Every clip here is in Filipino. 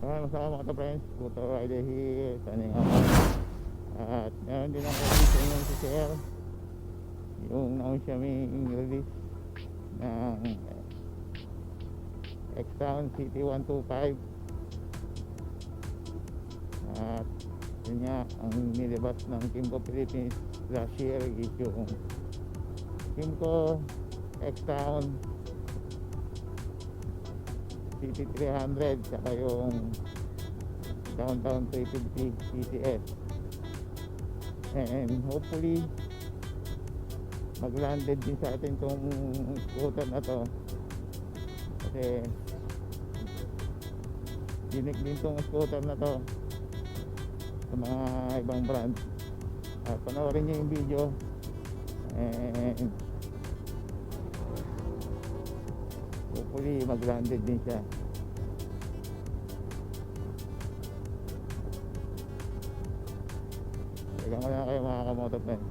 Masama mga ka-friends, Scooter Rider here, taning ako. At meron din ako dito yung si Sir, yung na-Xiaomi release ng X-Town City 125. At yun nga, ang nilabas ng Kymco Philippines last year is yung Kymco X-Town City 300 saka yung Downtown 350 CCS, and hopefully mag-landed din sa atin itong scooter na to kasi unique din itong scooter na to sa mga ibang brand. At panoorin nyo yung video and hopefully mag-landed din siya. Teka mo na kayo mga kamotovlog.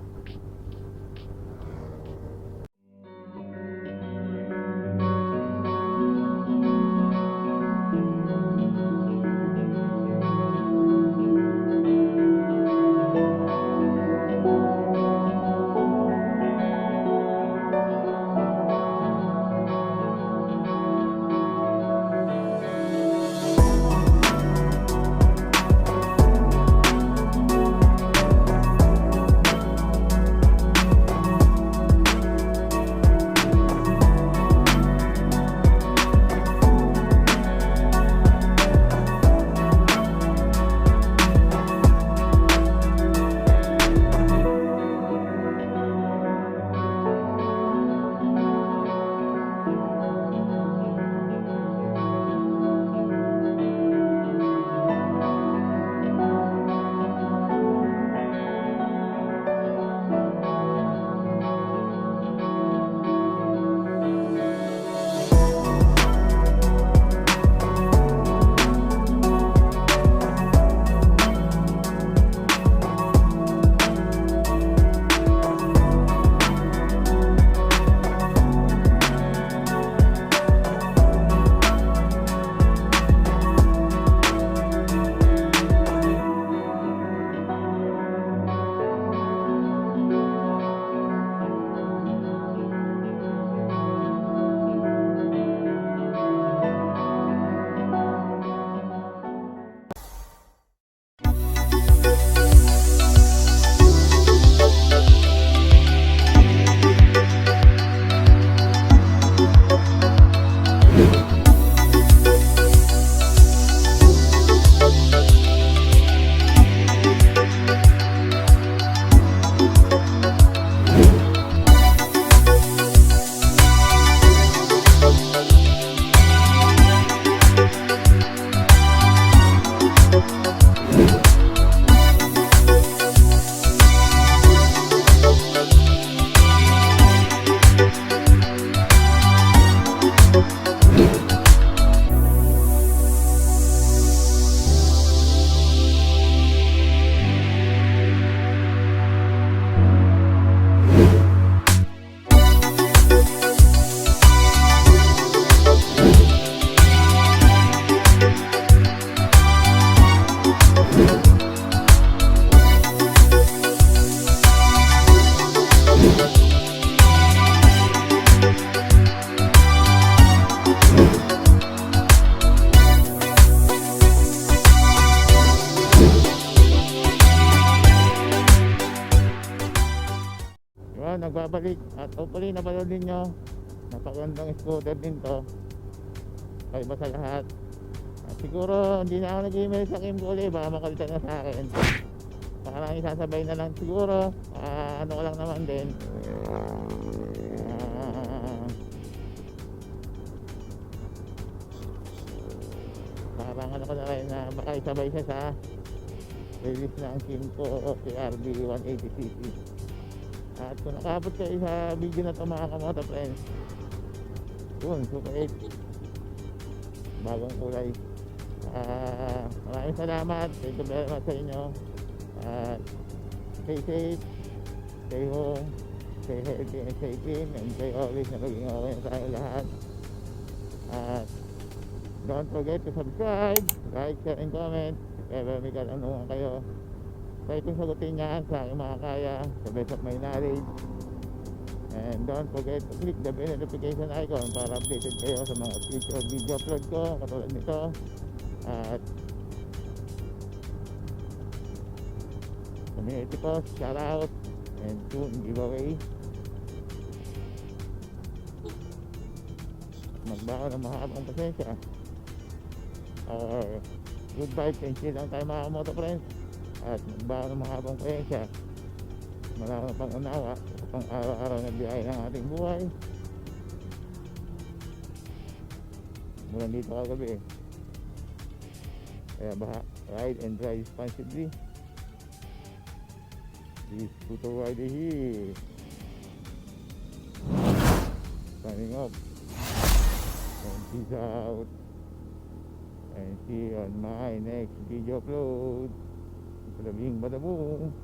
Nagbabalik at hopefully napanood din nyo, napagandang scooter din to, kaiba sa lahat. At siguro hindi na ako nag-email sa Kymco ulit, baka makalitan na sa akin, parang isasabay na lang siguro. Ano ko lang naman din, parang ano ko na rin na baka isabay siya sa release ng Kymco CRB 180cc. At kung nakabot kayo sa video na ito mga kamoto friends, yun, Super 8 bagong kulay. Maraming salamat, thank you very much sa inyo. Stay safe, stay home, stay healthy and stay clean, and stay always na maging okay na tayo lahat. At don't forget to subscribe, like, share, and comment. Kaya may katanungan kayo, try kong sagutin yan sa aking mga kaya, sa best of my knowledge. And don't forget to click the bell notification icon para updated kayo sa mga future video upload ko katulad nito. At community post, shout out, and soon giveaway. Magbaon ng mahabang pasensya or good vibes and chill lang tayo mga moto friends. At magbaon ng mahabang pasensya, malaman pang unawa pang araw-araw na biyahe ng ating buhay. Mula dito kagabi kaya ride and drive responsibly. This scooter rider here signing off, and peace out, and see you on my next video upload. Bada bing bada boom.